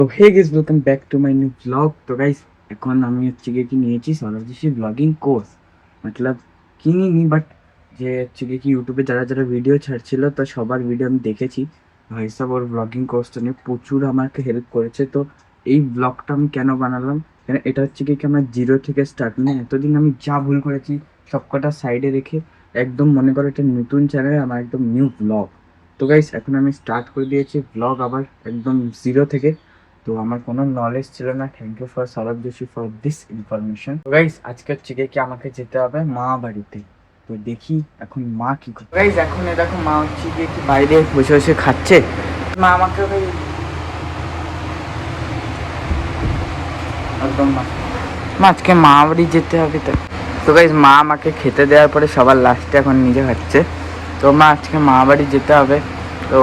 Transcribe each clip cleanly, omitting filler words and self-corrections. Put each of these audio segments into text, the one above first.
তো hey guys, welcome back to my new blog. তো guys, এখন আমি হচ্ছে গিয়ে কি নিয়েছি সৌরভজি ব্লগিং কোর্স। মতলব কিনিনি, বাট যে হচ্ছে গিয়ে কি ইউটিউবে যারা যারা ভিডিও ছাড়ছিল তো সবার ভিডিও আমি দেখেছি। ভাই সব ওর ব্লগিং কোর্সটা নিয়ে প্রচুর আমাকে হেল্প করেছে। তো এই ব্লগটা আমি কেন বানালাম, কেন এটা হচ্ছে গিয়ে কি আমার জিরো থেকে স্টার্ট, মানে এতদিন আমি যা ভুল করেছি সব কটা সাইডে রেখে একদম মনে করো একটা নতুন চ্যানেলে আমার একদম নিউ ব্লগ। তো গাইস, এখন আমি স্টার্ট করে দিয়েছি ব্লগ আবার একদম জিরো থেকে। তো আমার কোনো নলেজ ছিল না। Thank you for Sourav Joshi for this information. তো গাইস, আজকে হচ্ছে গিয়ে কি আমাকে যেতে হবে মা বাড়িতে। তো দেখি এখন মা কি করে। গাইস, এখন এ দেখো মা হচ্ছে গিয়ে কি বাইরে বসে বসে খাচ্ছে। মা আমাকে ভাই একদম মা আজকে মা বাড়ি যেতে হবে। তো তো গাইস, মা আমাকে খেতে দেওয়ার পরে সবার লাস্টে এখন নিজে খাচ্ছে। তো মা আজকে মা বাড়ি যেতে হবে। তো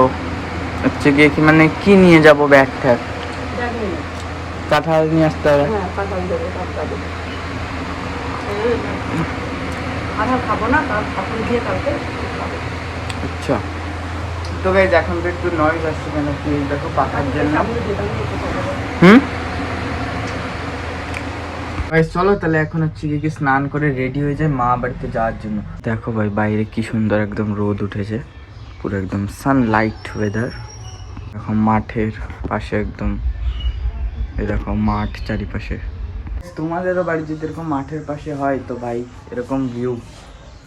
হচ্ছে গিয়ে কি মানে কি নিয়ে যাবো, ব্যাগ ট্যাগ? কাঁঠাল নিয়ে আসতে হবে। আচ্ছা। তো গাইজ, এখন তো একটু নয়েজ আসছে কেন কি দেখো পাখার জন্য। হুম গাইজ, চলো তাহলে এখন হচ্ছে কি স্নান করে রেডি হয়ে যায় মা বাড়িতে যাওয়ার জন্য। দেখো ভাই, বাইরে কি সুন্দর একদম রোদ উঠেছে, পুরো একদম সানলাইট ওয়েদার। দেখো মাঠের পাশে একদম, এই দেখো মাঠ চারিপাশে। তোমাদেরও বাড়ি যদি এরকম মাঠের পাশে হয় তো ভাই এরকম ভিউ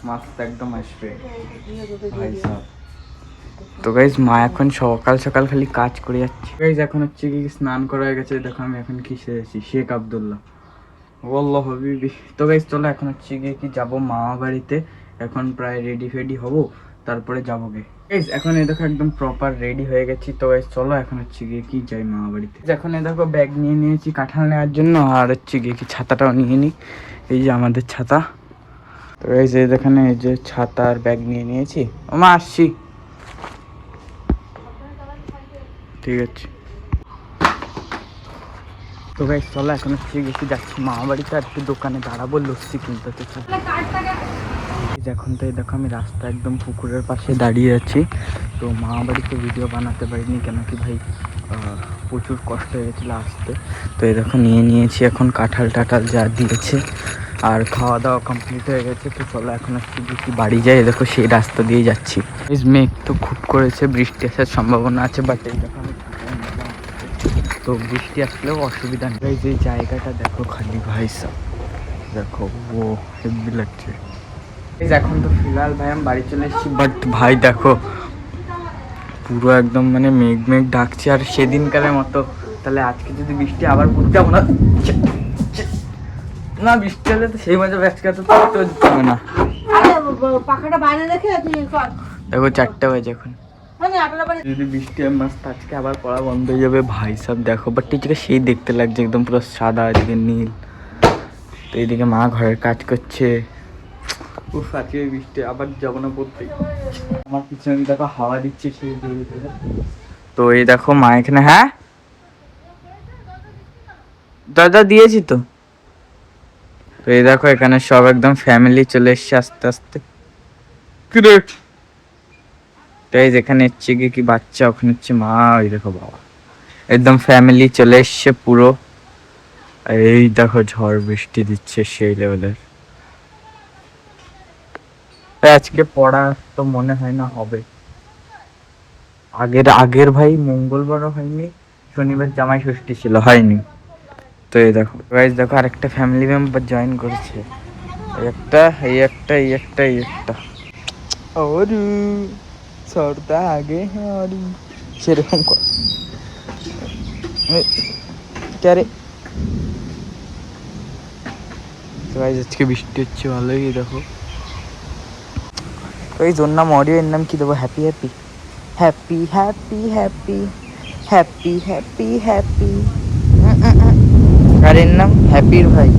মাস্ত একদম আসবে ভাই সাহেব। তো গাইজ, মা এখন সকাল সকাল খালি কাজ করে যাচ্ছে। গাইজ, এখন হচ্ছে কি স্নান করা হয়ে গেছে। দেখো আমি এখন কি সেরেছি, শেখ আবদুল্লাহ ওয়াল্লাহ হাবিবি। তো গাইজ চলো, এখন হচ্ছে গিয়ে কি যাবো মামা বাড়িতে। এখন প্রায় রেডি ফেডি হবো, তারপরে যাবো গে। গাইজ, এখন এই দেখো একদম প্রপার রেডি হয়ে গেছি। তো গাইজ চলো, এখন হচ্ছে গিয়ে কি যাই মামা বাড়িতে। এখন এই দেখো ব্যাগ নিয়ে নিয়েছি কাঁঠাল নেওয়ার জন্য, আর হচ্ছে গিয়ে কি ছাতাটাও নিয়ে নিই। এই যে আমাদের ছাতা। তো গাইজ, এই দেখেন এই যে ছাতা আর ব্যাগ নিয়ে নিয়েছি। ও মা, আসছি। ঠিক আছে। তো গাইস চলো, এখন হচ্ছে গেছি যাচ্ছি মামা বাড়িতে, আর একটু দোকানে দাঁড়াবো লস্যি কিনতে। তো এখন তো এই দেখো আমি রাস্তা একদম পুকুরের পাশে দাঁড়িয়ে আছি। তো মামা বাড়িতে ভিডিও বানাতে পারিনি কেন কি ভাই প্রচুর কষ্ট হয়ে গেছিলো আসতে। তো এই দেখো নিয়ে নিয়েছি এখন কাঁঠাল টাঠাল যা দিয়েছে, আর খাওয়া দাওয়া কমপ্লিট হয়ে গেছে। তো চলো এখন হচ্ছে কি বাড়ি যাই। দেখো সেই রাস্তা দিয়ে যাচ্ছি। মেঘ তো খুব করেছে, বৃষ্টি আসার সম্ভাবনা আছে, বাট এই দেখো আমি তো বৃষ্টি আসলেও অসুবিধা নেই। যে জায়গাটা দেখো খালি ভাই সাব, দেখো ও হেভি লাগছে। এখন তো ফিলহাল ভাই আমি বাড়ি চলে এসেছি, বাট ভাই দেখো পুরো একদম মানে মেঘ মেঘ ডাকছে, আর সেদিনকারের মতো। তাহলে আজকে যদি বৃষ্টি আবার পড়তে যাবো না, না বৃষ্টি হলে তো সেই মজা ব্যাচকা তো হবে না। পাখাটা বাইরে রেখে দেখো 4টা বাজে এখন। যদি বৃষ্টি মাস্ত আজকে আবার পড়া বন্ধ হয়ে যাবে ভাই সব। দেখো বাট টিচারকে সেই দেখতে লাগছে একদম পুরো সাদা, এদিকে নীল। তো এইদিকে মা ঘরের কাজ করছে। উফ, আজকে বৃষ্টি আবার যাবো না পড়তে। আমার পিছনে দেখো হাওয়া দিচ্ছে সেই ধীরে ধীরে। তো এই দেখো মা এখানে, হ্যাঁ দাদা দিয়েছি তো। তো এই দেখো এখানে সব একদম ফ্যামিলি চলে এসছে আস্তে আস্তে। তাই যেখানে হচ্ছে গিয়ে কি বাচ্চা, ওখানে হচ্ছে মা, ওই দেখো বাবা, একদম ফ্যামিলি চলে এসছে পুরো। এই দেখো ঝড় বৃষ্টি দিচ্ছে সেই লেভেলের। আজকে পড়া তো মনে হয় না হবে। আগের আগের ভাই মঙ্গলবারও হয়নি, শনিবার জামাই ষষ্ঠী ছিল, হয়নি। তো এই দেখো গাইস, দেখো আরেকটা ফ্যামিলি মেম্বার জয়েন করেছে। এই একটা, এই একটা, এই একটা, এই একটা। और छोड़ता आगे है और সেরকম क्या रे। তো গাইস আজকে বৃষ্টি হচ্ছে ভালোই। দেখো ওই ওর নাম অডিও, এর নাম কি দেবো? Happy Happy Happy Happy Happy Happy Happy Happy. আর এর নাম হ্যাপির ভাই।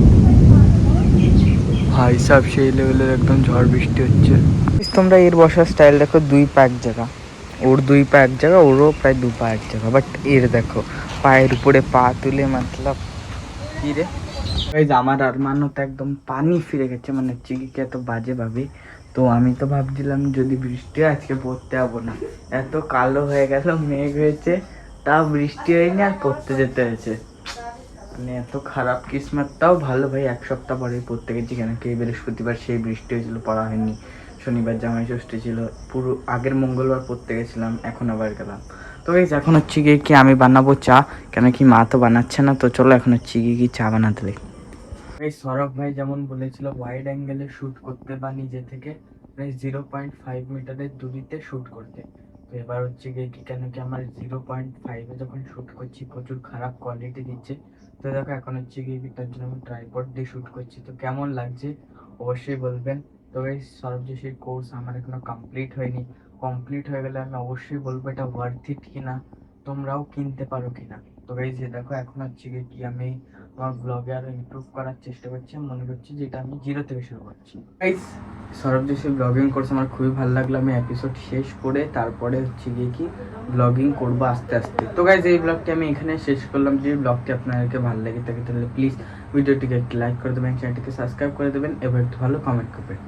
ভাই সাহেব সেই লেভেলের একদম ঝড় বৃষ্টি হচ্ছে। তোমরা এর বসার স্টাইল দেখো, 2 পা এক জায়গা, ওর 2 পা এক জায়গা, ওরও প্রায় 2 পা এক জায়গা, বাট এর দেখো পায়ের উপরে পা তুলে, মতলব কি রে। আমার আরমানও তো একদম পানি ফিরে গেছে, মানে চিকিকে এত বাজে ভাবে। তো আমি তো ভাবছিলাম যদি বৃষ্টি আজকে পড়তে যাবো না, এত কালো হয়ে গেল, মেঘ হয়েছে, তা বৃষ্টি হয়নি আর পড়তে যেতে হয়েছে, মানে এত খারাপ কিসমত। তাও ভালো ভাই, এক সপ্তাহ পরে পড়তে গেছি, কেন কি বৃহস্পতিবার সেই বৃষ্টি হয়েছিল, পড়া হয়নি। শনিবার জামাই ষষ্ঠী ছিল, পুরো আগের মঙ্গলবার পড়তে গেছিলাম, এখন আবার গেলাম। তো গাইস এখন হচ্ছে গিয়ে কি আমি বানাবো চা, কেন কি মা তো বানাচ্ছে না। তো চলো এখন হচ্ছে গিয়ে কি চা বানাতে লাগি। এই সৌরভ ভাই যেমন বলেছিল ওয়াইড অ্যাঙ্গেলে শ্যুট করতে বা নিজে থেকে প্রায় 0.5 মিটারের দূরিতে শ্যুট করতে। তো এবার হচ্ছে গিয়ে কি, কেন কি আমার 0.5-এ যখন শ্যুট করছি প্রচুর খারাপ কোয়ালিটি দিচ্ছে। তো দেখো এখন হচ্ছে গিয়ে কি, তার জন্য আমি ট্রাইপড দিয়ে শ্যুট করছি। তো কেমন লাগছে অবশ্যই বলবেন। তো এই সৌরভ যে সেই কোর্স আমার এখনো কমপ্লিট হয়নি, কমপ্লিট হয়ে গেলে আমি অবশ্যই বলবো এটা ওয়ার্থ ইট কিনা, তোমরাও কিনতে পারো কিনা। তো গাইস যে দেখো এখন হচ্ছে গিয়ে কি আমি আমার ব্লগে আরো ইমপ্রুভ করার চেষ্টা করছি। আমি মনে করছি যে এটা আমি জিরো থেকে শুরু করছি। গাইস সৌরভ যে সেই ব্লগিং করছে আমার খুবই ভালো লাগলো। আমি এপিসোড শেষ করে তারপরে হচ্ছে গিয়ে কি ব্লগিং করবো আস্তে আস্তে। তো গাইস এই ব্লগটি আমি এখানে শেষ করলাম। যে ব্লগটি আপনাদেরকে ভালো লেগে থাকে তাহলে প্লিজ ভিডিওটিকে একটি লাইক করে দেবেন, চ্যানেলটিকে সাবস্ক্রাইব করে দেবেন এবং একটু ভালো কমেন্ট করবেন।